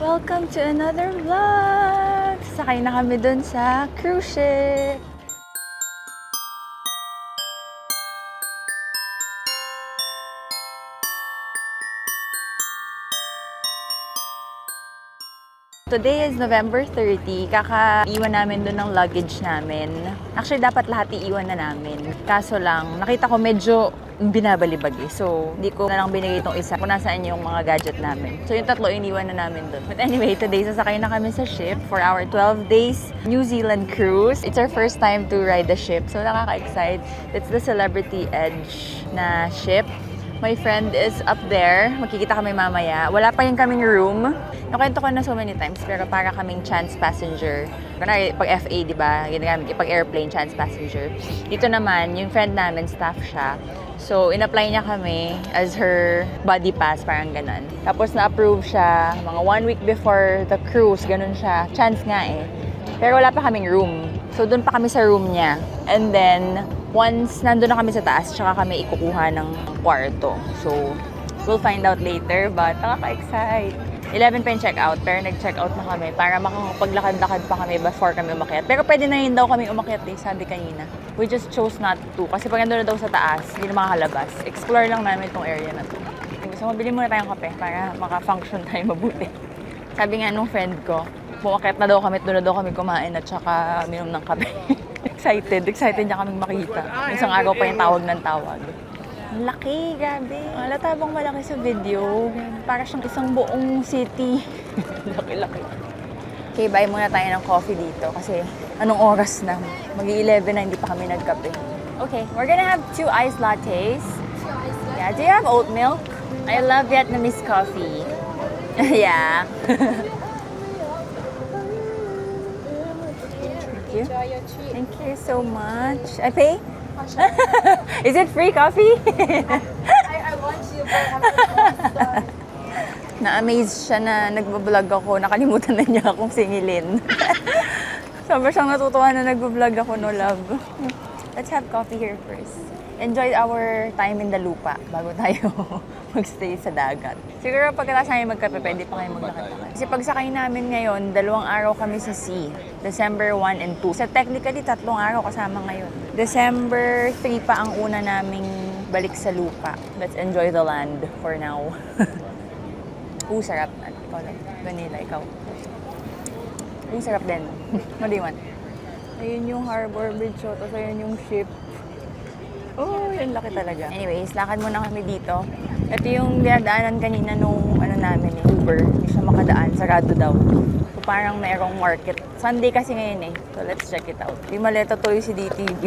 Welcome to another vlog! Sakay na kami dun sa cruise ship. Today is November 30. Kaka-iwan namin dun ng luggage namin. Actually, dapat lahat iiwan na namin. Kaso lang, nakita ko medyo binabalibag eh. So, hindi ko na lang binigay itong isa kung nasaan yung mga gadget namin. So, yung tatlo iniwan na namin dun. But anyway, today sasakay na kami sa ship for our 12 days New Zealand cruise. It's our first time to ride the ship. So, nakaka-excite. It's the Celebrity Edge na ship. My friend is up there. Magkikita kami mamaya. Wala pa yung kaming room. Nakwento ko na so many times, pero para kaming chance passenger. Kunwari, pag FA, di ba? Ginagamit, pag airplane, chance passenger. Dito naman, yung friend namin, staff siya. So, in-apply niya kami as her body pass, parang ganun. Tapos, na-approve siya mga 1 week before the cruise. Ganun siya. Chance nga eh. Pero wala pa kaming room. So, doon pa kami sa room niya. And then, once nandun na kami sa taas, tsaka kami ikukuha ng kwarto. So, we'll find out later, but nakaka-excite. 11 pa yung check-out, pero nag-check-out na kami para makapaglakad-lakad pa kami before kami umakyat. Pero pwede na yun daw kami umakyat eh, sabi kanina. We just chose not to, kasi pag nandun na daw sa taas, hindi na makakalabas. Explore lang namin itong area na to. So, mabili muna tayong kape para maka-function tayo mabuti. Sabi nga nung friend ko, umakyat na daw kami, doon na daw kami kumain at saka minom ng kape. Excited niya kaming makita. Isang araw pa yung tawag ng tawag. Ang laki, grabe. Halata bang malaki sa video? Para siyang isang buong city. Laki-laki. Okay, buy muna tayo ng coffee dito kasi anong oras na? Mag-11 na, hindi pa kami nagkape. Okay, we're gonna have 2 iced lattes. Yeah, do you have oat milk? I love Vietnamese coffee. Yeah. Enjoy your treat. Thank you so much. I pay? Is it free coffee? I want you, but I'm not. Na-amaze siya na nagbablog ako. Nakalimutan na niya akong singilin. Sobrang siyang natutuwa na nagbablog ako, no love. Let's have coffee here first. Enjoy our time in the lupa bago tayo magstay sa dagat. Siguro pagkatapos namin magkape, pwede pa kayo maglakad-lakad. Kasi pagsakay namin ngayon, 2 araw kami sa sea. December 1 and 2. So technically, 3 araw kasama ngayon. December 3 pa ang una naming balik sa lupa. Let's enjoy the land for now. Sarap. Ikaw lang. Vanilla, ikaw. Sarap din. What do you want? Ayun yung harbor bridge, tapos ayun yung ship. Oh, yun laki talaga. Anyways, lakad muna kami dito. Ito yung dinadaanan kanina nung namin, Uber. Hindi siya makadaan. Sarado daw. So, parang merong market. Sunday kasi ngayon eh. So, let's check it out. Di maleta tuloy si DTV.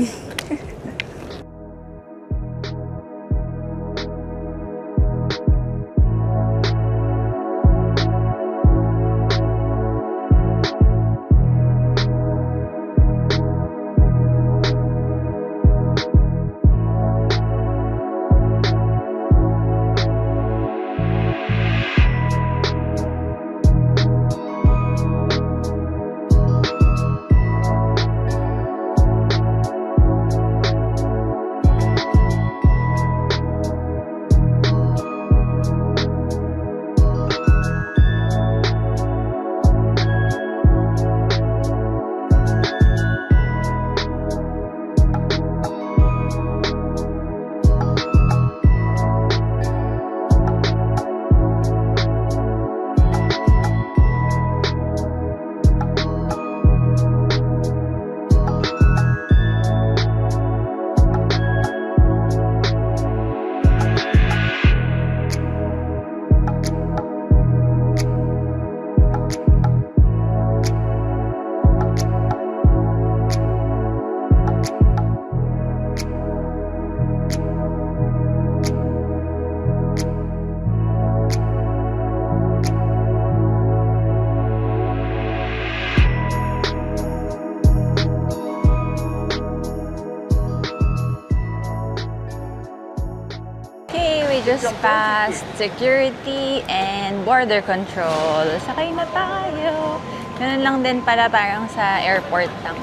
Just passed security and border control. Sakay na tayo. Ganun lang din pala parang sa airport lang.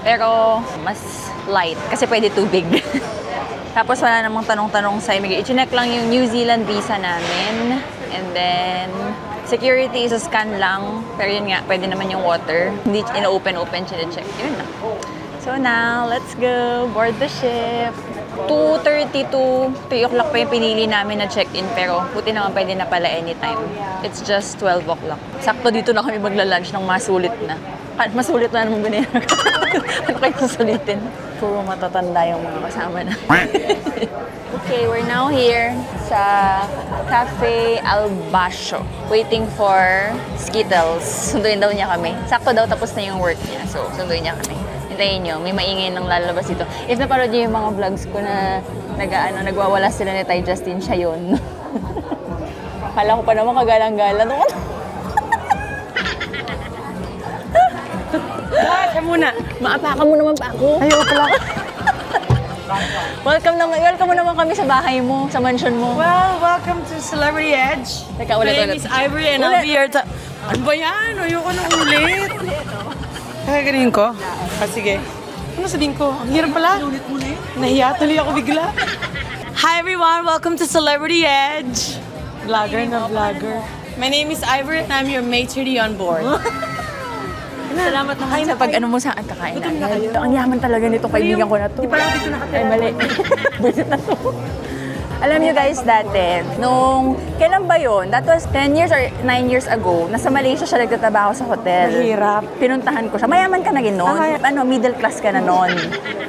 Pero mas light kasi pwede tubig. Tapos wala namang tanong-tanong sa immigration. I-check lang yung New Zealand visa namin. And then Security is a scan lang. Pero yun nga, pwede naman yung water. Hindi ina-open, check. Yun na. So now, let's go. Board the ship. 2:30 to 3 o'clock pa yung pinili namin na check-in. Pero buti naman pwede na pala anytime. It's just 12 o'clock. Sakto dito na kami magla-lunch ng masulit na. Masulit na naman binayaran. Ano kayo susulitin? Puro matatanda yung mga kasama na. Okay, we're now here sa Cafe Albasio. Waiting for Skittles. Sunduin daw niya kami. Sakto daw tapos na yung work niya. So, sunduin niya kami. Hintayin nyo, may maingay nang lalabas dito. If naparod nyo yung mga vlogs ko na nagwawala sila ni Ty Justin, siya yun. Kala ko pa naman kagalang-gala. Siya muna. Maapakan mo naman pa ako. Ayaw pala. Welcome mo naman kami sa bahay mo, sa mansion mo. Well, welcome to Celebrity Edge. Teka, My ulit. name is Ivory and I'll be here to... Ano ba yan? Ayoko na ulit. Kaya ganyan ko? Sige. Ano sabihin ko? Ang hirap pala. Nahiya tuloy ako bigla. Hi everyone, welcome to Celebrity Edge. Vlogger na vlogger. My name is Ivory and I'm your matey on board. Salamat naman sa pag ano mo sa kakain natin. Ang yaman talaga nito, kaibigan ko na to. Di ba dito nakatira? Ay, mali. Busit na to. Alam niyo guys, dati, nung, kailan ba yun? That was 10 years or 9 years ago. Nasa Malaysia siya nagtatrabaho sa hotel. Mahirap. Pinuntahan ko siya. Mayaman ka na rin noon. Middle class ka na noon.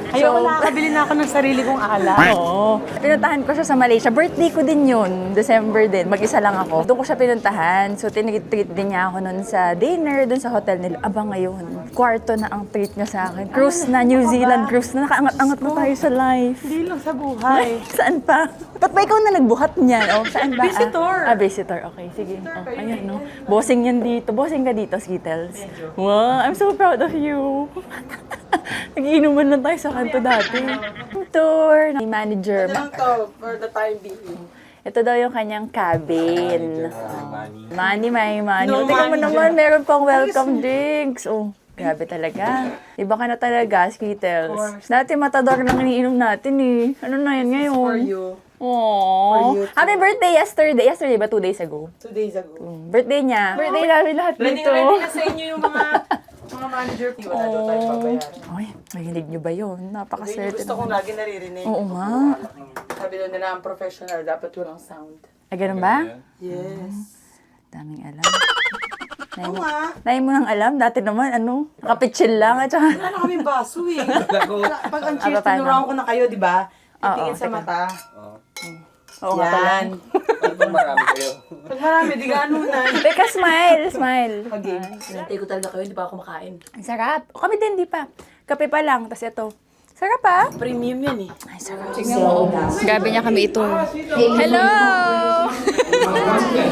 Ayoko na, kabili na ako ng sarili kong ala. Oo. Pinuntahan ko siya sa Malaysia. Birthday ko din yun. December din. Mag-isa lang ako. Doon ko siya pinuntahan. So, tinitreat din niya ako noon sa dinner, doon sa hotel nila. Aba ngayon, kwarto na ang treat niya sa akin. Cruise na, New Zealand cruise na. Nakaangat-angat na tayo sa life. Hindi lang sa buhay. Saan pa? Ba't ba ikaw na nagbuhat niyan? Oh, saan ba? Visitor. Visitor. Okay, sige. Oh, ayan, no? Bossing yan dito. Bossing ka dito, Skittles. Wow, I'm so proud of you. Nag-iinuman lang tayo sa kanto dati. Tour ng manager. Ito lang to for the time being. Ito daw yung kanyang cabin. Money, may money. No Tingnan mo money naman, meron pang welcome drinks. Oh, grabe talaga. Iba ka na talaga, Skittles. Dati matador lang iniinom natin eh. Ano na yan ngayon? For you. Aww. you too. Happy birthday yesterday. Yesterday ba? 2 days ago. 2 days ago. Birthday niya. Birthday namin lahat Ready dito. na sa inyo yung mga manager. Wala daw tayo babayaran. Ay, nahilig niyo ba yun? Napakaswerte Gusto kong naman. lagi naririnig. Oo nga. Sabi doon nila ang professional, dapat walang sound. Ay, ganun ba? Yes. Daming alam. Oo nga. Nahin mo nang alam. Dati naman, kapitsil lang. At saka, Wala na kaming baso eh. Pag ang cheers, paano? tinuruan ko na kayo, di ba? Oo, Titingin sa teka. mata. oo nga pala. Yan. Pag marami, di ganunan. Teka, smile. Smile. Okay. Nantay ko talaga kayo, hindi pa ako kumakain. Ang sarap. O, kami din, di pa. Kape pa lang. Tapos ito. Sarap ah. Premium yan eh. Ay, sarap. Tingnan mo. Gabi niya kami ito. Hello!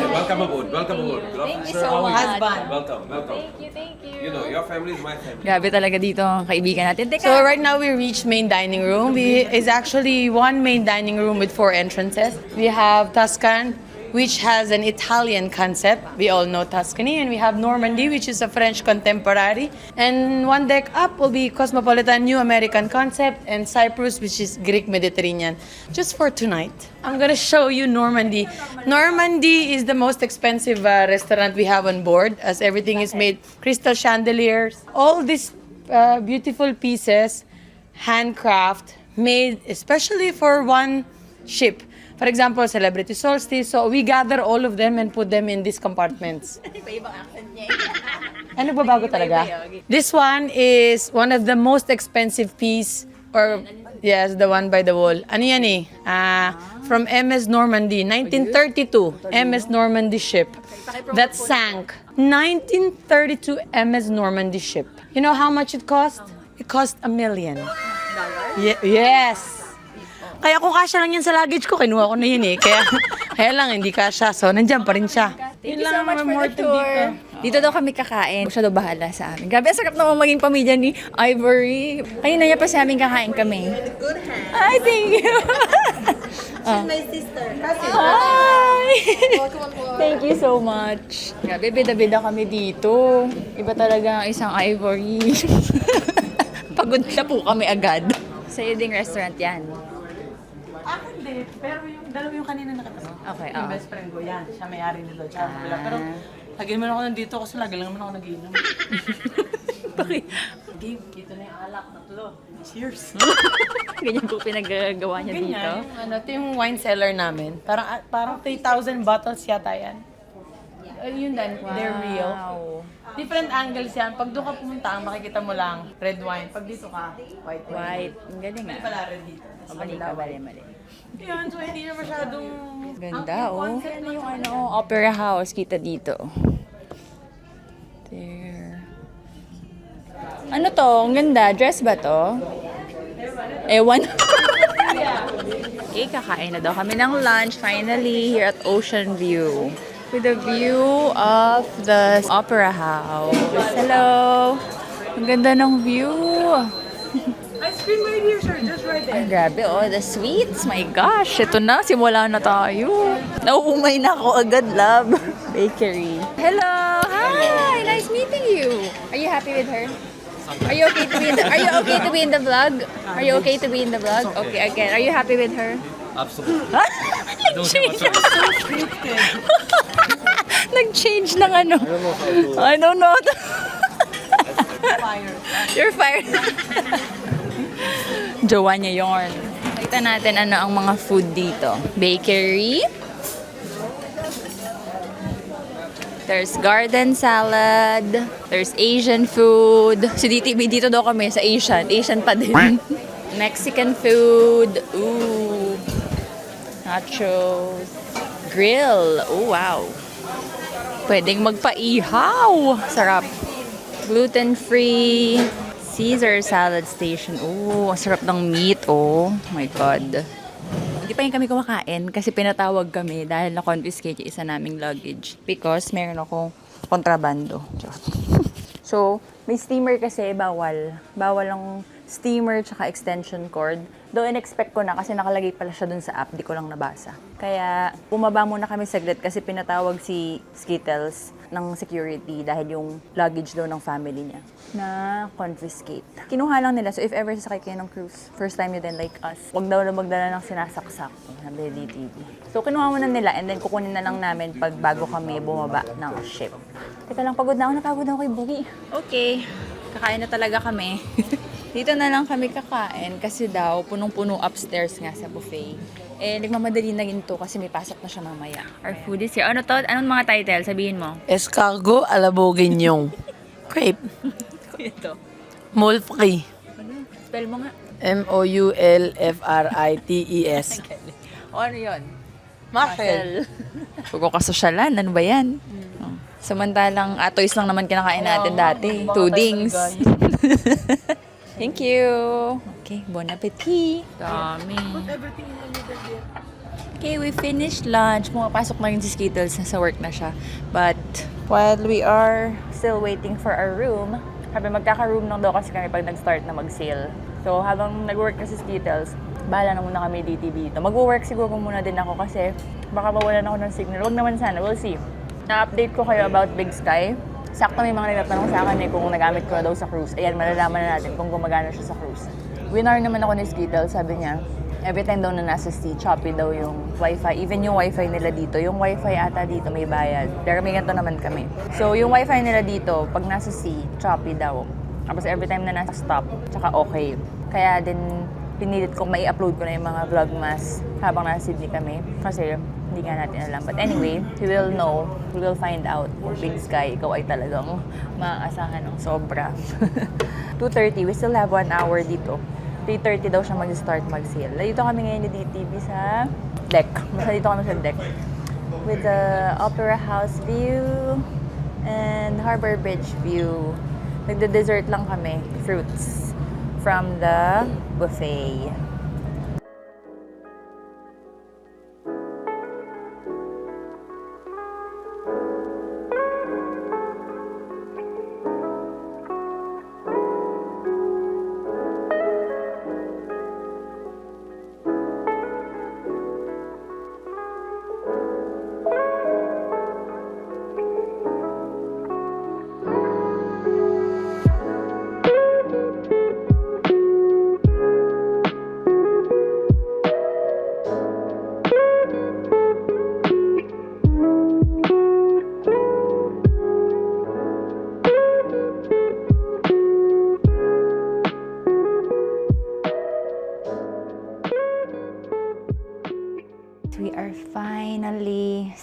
Welcome aboard. Welcome aboard. Good Thank you afternoon, sir. so How are much. Husband. Welcome. Welcome. Thank you. You know, your family is my family. Grabe talaga dito ang kaibigan natin. Teka. So right now we reached main dining room. It's actually one main dining room with 4 entrances. We have Tuscan, which has an Italian concept. We all know Tuscany. And we have Normandy, which is a French contemporary. And one deck up will be Cosmopolitan New American concept, and Cyprus, which is Greek Mediterranean. Just for tonight, I'm gonna show you Normandy. Normandy is the most expensive restaurant we have on board, as everything is made crystal chandeliers. All these beautiful pieces, handcraft, made especially for one ship. For example, Celebrity Solstice. So we gather all of them and put them in these compartments. Ano babago talaga? This one is one of the most expensive piece, or yes, the one by the wall. Ano yan eh? From MS Normandy, 1932 MS Normandy ship that sank. 1932 MS Normandy ship. You know how much it cost? It cost $1 million. Yes. Kaya kung kasya lang yan sa luggage ko, kinuha ko na yun eh. Kaya lang, hindi kasya. So, nandyan pa rin siya. Thank you so much for the tour. Dito daw kami kakain. Siya daw bahala sa amin. Grabe, ang sarap naman maging pamilya ni Ivory. Kanina niya pa sa amin kakain kami. Good hand. Ay, thank you. She's my sister. Hi! Welcome on board. Thank you so much. Grabe, bida-bida kami dito. Iba talaga ang isang Ivory. Pagod na po kami agad. Sa ding restaurant yan. Hindi. Pero yung dalawa yung kanina nakatawa. Okay, Yung best friend ko yan. Siya may-ari nito. Pero Lagi naman ako nandito kasi lagi lang naman ako nag-iinom. Bakit? Game, dito na yung alak, tatlo. Cheers! Ganyan po pinagagawa niya dito. Ganyan, ito yung wine cellar namin. Parang 3,000 bottles yata yan. Yun din, they're real. Wow. Different angles yan. Pag doon ka pumunta, ang makikita mo lang red wine. Pag dito ka, white wine. White. Ang galing Hindi ah. pala red dito. Mali ka, mali. Yun, so hindi na masyadong... Ganda, oh. Ano yung opera house kita dito. There. Ano to? Ang ganda. Dress ba to? Ewan. Okay, kakain na daw kami ng lunch finally here at Ocean View. With a view of the opera house. Hello! Ang ganda ng view. Ice cream right here, sir. Just right there. Ay, grabe, oh, the sweets. My gosh, ito na, simula na tayo. Nauumay na ako agad, love. Bakery. Hello! Hi! Nice meeting you. Are you happy with her? Are you okay to be in the vlog? Are you okay to be in the vlog? Okay, again. Are you happy with her? Absolutely. Nag-change. Nag-change ng ano. I don't know. You're fired. Jowa niya yun. Kita natin ano ang mga food dito. Bakery. There's garden salad. There's Asian food. So dito daw kami sa Asian. Asian pa din. Mexican food. Ooh. Nachos. Grill. Oh, wow. Pwedeng magpaihaw. Sarap. Gluten-free. Caesar salad station. Oh, ang sarap ng meat. Oh my God. Hindi pa rin kami kumakain kasi pinatawag kami dahil na-confiscate yung isa naming luggage. Because meron akong kontrabando. So, may steamer kasi bawal. Bawal ang steamer tsaka extension cord. Though in-expect ko na kasi nakalagay pala siya dun sa app, di ko lang nabasa. Kaya bumaba muna kami saglit kasi pinatawag si Skittles ng security dahil yung luggage daw ng family niya na confiscate. Kinuha lang nila. So if ever sasakay kayo ng cruise, first time nyo din like us, huwag daw na magdala ng sinasaksak. Sabi ni DTV. So kinuha muna nila and then kukunin na lang namin pag bago kami bumaba ng ship. Teka lang, pagod na ako. Napagod na ako kay Boogie. Okay. Kakain na talaga kami. Dito na lang kami kakain kasi daw punong-puno upstairs nga sa buffet. Eh, nagmamadali na ginto kasi may pasok na siya mamaya. Our food is here. Ano to? Anong mga title? Sabihin mo. Escargot à la bourguignon. Crepe. Ito. Moulfri. Ano? Spell mo nga. Moulfrites. O ano yun? Mussel. Huwag ko kasosyalan. Ano ba yan? Oh. Samantalang atoys lang naman kinakain natin dati. Tudings. Thank you. Okay, bon appetit. Dami. Okay, we finished lunch. Pumapasok na rin si Skittles. Sa work na siya. But while we are still waiting for our room, sabi magkaka-room lang daw kasi kami pag nag-start na mag-sale. So habang nag-work na si Skittles, bahala na muna kami dito. Mag-work siguro muna din ako kasi baka mawalan ako ng signal. Huwag naman sana. We'll see. Na-update ko kayo about Big Sky. Sakto may mga nagtatanong sa akin kung nagamit ko na daw sa cruise. Ayan, malalaman na natin kung gumagana siya sa cruise. Winar naman ako ni Skittles, sabi niya, every time daw na nasa sea, choppy daw yung wifi. Even yung wifi nila dito. Yung wifi ata dito may bayad. Pero may ganito naman kami. So, yung wifi nila dito, pag nasa sea, choppy daw. Tapos every time na nasa stop, tsaka okay. Kaya din, pinilit kong may upload ko na yung mga vlogmas habang nasa Sydney kami. Kasi, hindi nga natin alam. But anyway, we will know, we will find out kung Big Sky, ikaw ay talagang maaasahan ng sobra. 2:30, we still have 1 hour dito. 3:30 daw siya mag-start mag-sail. Dito kami ngayon ni DTV sa deck. Basta dito kami sa deck. With the Opera House view and Harbor Bridge view. Nagde-dessert lang kami, fruits from the buffet.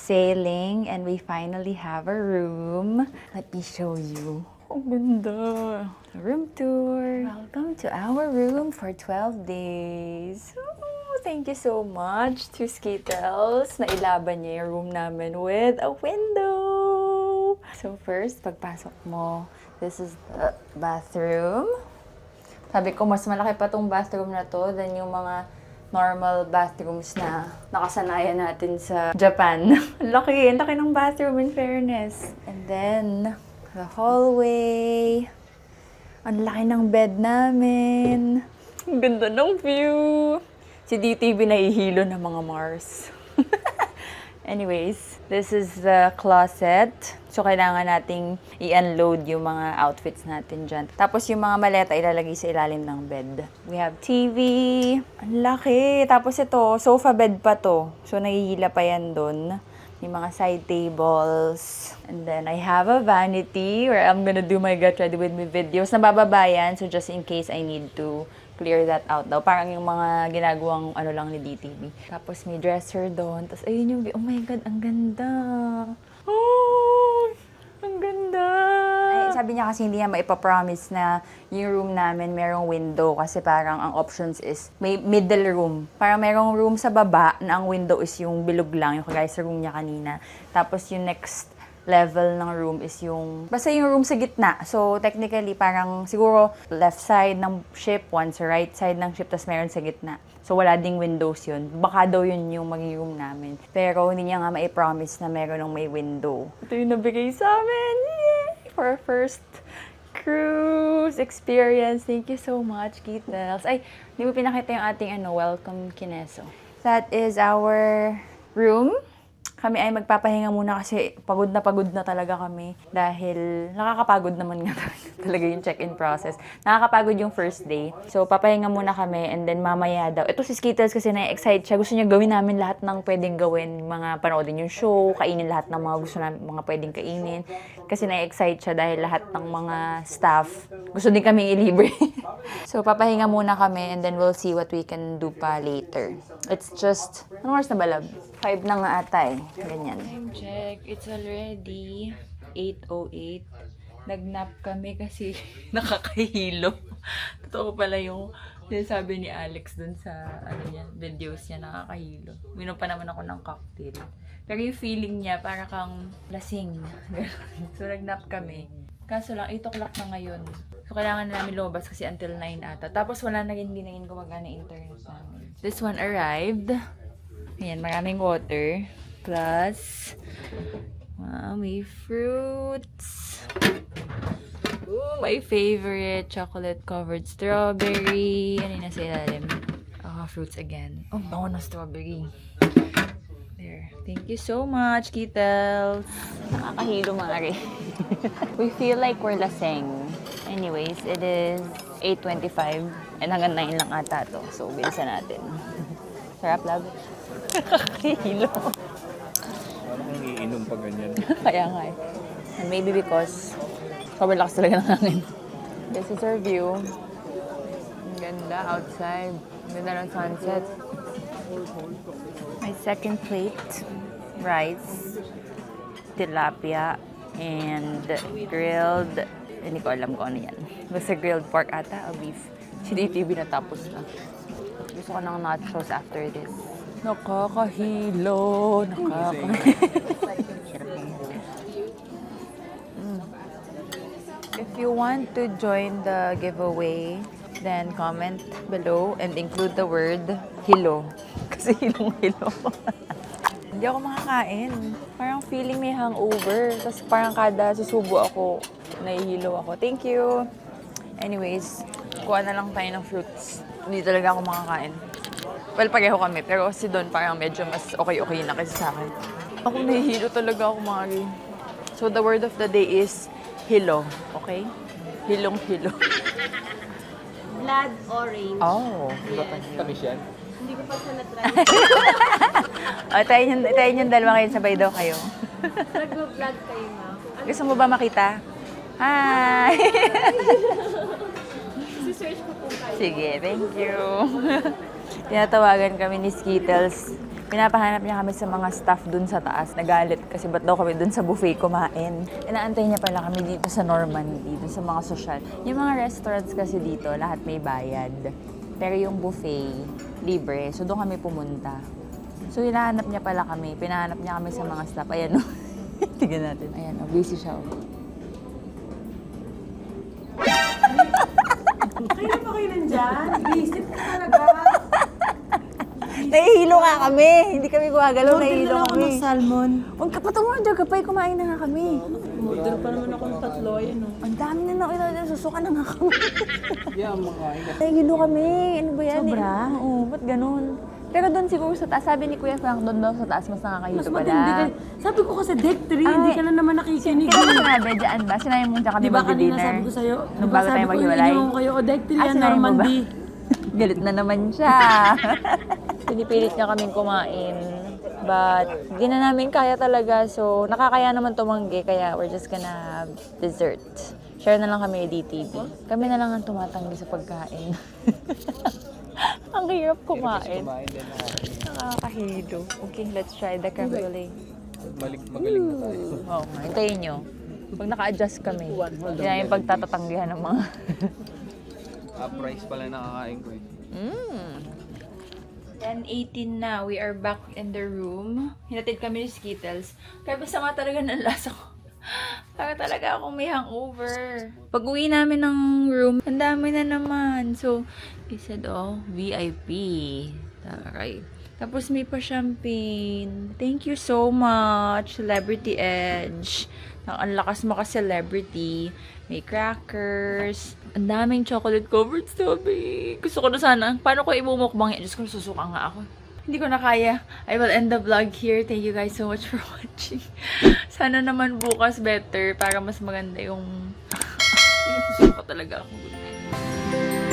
sailing and we finally have a room. Let me show you. Ang ganda. Room tour. Welcome to our room for 12 days. Ooh, thank you so much to Skittles na ilaban niya yung room namin with a window. So first, pagpasok mo, this is the bathroom. Sabi ko, mas malaki pa tong bathroom na to than yung mga normal bathrooms na nakasanayan natin sa Japan. Laki ng bathroom in fairness. And then, the hallway. Ang laki ng bed namin. Ang ganda ng view. Si DTV nahihilo ng mga Mars. Anyways, this is the closet. So, kailangan nating i-unload yung mga outfits natin dyan. Tapos, yung mga maleta ilalagay sa ilalim ng bed. We have TV. Ang laki. Tapos ito, sofa bed pa to. So, nahihila pa yan dun. May mga side tables. And then, I have a vanity where I'm gonna do my Get Ready With Me videos. Nabababa yan. So, just in case I need to clear that out daw. Parang yung mga ginagawang ano lang ni DTV. Tapos may dresser doon. Tapos ayun yung, oh my God, ang ganda. Oh, ang ganda. Ay, sabi niya kasi hindi niya maipapromise na yung room namin merong window kasi parang ang options is may middle room. Parang merong room sa baba na ang window is yung bilog lang, yung kagaya sa room niya kanina. Tapos yung next level ng room is yung, basta yung room sa gitna. So, technically, parang siguro left side ng ship, one sa right side ng ship, tas meron sa gitna. So, wala ding windows yun. Baka daw yun yung maging room namin. Pero, hindi niya nga ma-promise na meron ng may window. Ito yung nabigay sa amin! Yay! For our first cruise experience. Thank you so much, Kittles. Ay, hindi mo pinakita yung ating welcome Kineso. That is our room. Kami ay magpapahinga muna kasi pagod na talaga kami dahil nakakapagod naman nga talaga yung check-in process. Nakakapagod yung first day. So, papahinga muna kami and then mamaya daw. Ito si Skittles kasi na-excite siya. Gusto niya gawin namin lahat ng pwedeng gawin. Mga panoodin yung show, kainin lahat ng mga gusto namin, mga pwedeng kainin. Kasi na-excite siya dahil lahat ng mga staff gusto din kaming ilibre. So, papahinga muna kami and then we'll see what we can do pa later. It's just, anong oras na ba, love? 5 na nga ata eh. Ganyan. Time check. It's already 8:08. Nagnap kami kasi nakakahilo. Totoo pala yung sinasabi ni Alex dun sa videos niya, nakakahilo. Minom pa naman ako ng cocktail. Pero yung feeling niya, para kang lasing. So, nagnap kami. Kaso lang, 8 o'clock na ngayon. So, kailangan na namin lumabas kasi until 9 ata. Tapos, wala na rin, hindi na rin gumagana internet namin. This one arrived. Ayan, maraming water. Plus, may fruits. Ooh, my favorite, chocolate-covered strawberry. Ano yung nasa ilalim? Fruits again. Oh, bango na strawberry. There. Thank you so much, Kittles. Nakakahilo, Mari. We feel like we're laseng. Anyways, it is 8:25 and hanggang 9 lang ata to. So, bilisan natin. Sarap, love. Nakakahilo. Parang kung iinom pa ganyan. Kaya nga eh. And maybe because sobrang lakas talaga ng hangin. This is our view. Ang ganda outside. Ang ganda ng sunset. My second plate, rice, tilapia, and grilled, hindi ko alam kung ano yan. Basta grilled pork ata o beef. Si DTV natapos na. Gusto ko ng nachos after this. Nakakahilo. If you want to join the giveaway, then comment below and include the word hilo. Kasi hilong-hilo. Hindi ako makakain. Parang feeling may hangover. Tapos parang kada susubo ako, nahihilo ako. Thank you. Anyways, kuha na lang tayo ng fruits. Hindi talaga ako makakain. Well, pareho kami. Pero si Don parang medyo mas okay-okay na kasi sa akin. Ako nahihilo talaga ako, Mari. So the word of the day is hilo. Okay? Hilong-hilo. Blood orange. Oh. Tamis yan. Hindi ko pa siya na-try. Tayo yung dalawa ngayon, sabay daw kayo. Nag-vlog kayo na. Gusto mo ba makita? Hi! Si-search ko po kayo. Sige, thank you. Tinatawagan kami ni Skittles Pinapahanap niya kami sa mga staff dun sa taas. Nagalit kasi ba't daw kami dun sa buffet kumain. Inaantay niya pala kami dito sa Normandy, dun sa mga social. Yung mga restaurants kasi dito, lahat may bayad. Pero yung buffet, libre. So doon kami pumunta. So hinahanap niya pala kami. Pinahanap niya kami sa mga staff. Ayan o. Tignan natin. Ayan o. Busy siya o. Kailan pa kayo nandyan? Visit ka talaga. Nahihilo nga kami. Hindi kami gumagalaw. Nahihilo Order na lang ako kami. ng salmon. Huwag ka patumorder ka pa. Kumain na nga kami. Order pa naman ako ng tatlo. Yan o. Ang dami na nakita. Susuka na nga kami. Yeah, makain ka. Nahihilo kami. Ano ba yan? Sobra? Oo. Ba't ganun? Pero doon siguro sa taas. Sabi ni Kuya Frank, doon daw sa taas mas nakakahilo Mas pala. matindi ka. Sabi ko kasi deck 3, hindi ka na naman nakikinig. Kailan mo sinabi? Diyan ba? Sinabi mo dyan kami Di ba kanina mag-dinner? sabi ko sa'yo? Nung bago tayo maghiwalay? Sabi ko, kayo, o deck 3 yan, sinabi mo ba? Normandy. Galit na naman siya. Pinipilit niya kaming kumain. But, di na namin kaya talaga. So, nakakaya naman tumanggi. Kaya, we're just gonna have dessert. Share na lang kami ni DTV. Kami na lang ang tumatanggi sa pagkain. Ang hirap kumain. Kumain din ako. Nakakahilo. Okay, let's try the creme brulee. Magaling na tayo. Oo, hintayin nyo. Pag naka-adjust kami, hindi namin pagtatatanggihan ng mga... Price pala nakakain ko eh. 10:18 na. We are back in the room. Hinatid kami ni Skittles. Kaya masama talaga ng lasa ko. Para talaga akong may hangover. Pag uwi namin ng room, ang dami na naman. So, he said, oh, VIP. Alright. Tapos may pa champagne. Thank you so much, Celebrity Edge. Ang lakas mo ka celebrity. May crackers. Ang daming chocolate covered strawberry. Gusto ko na sana. Paano ko imumukbang yan? Diyos ko, susuka nga ako. Hindi ko na kaya. I will end the vlog here. Thank you guys so much for watching. Sana naman bukas better para mas maganda yung... Susuka talaga ako. Good night.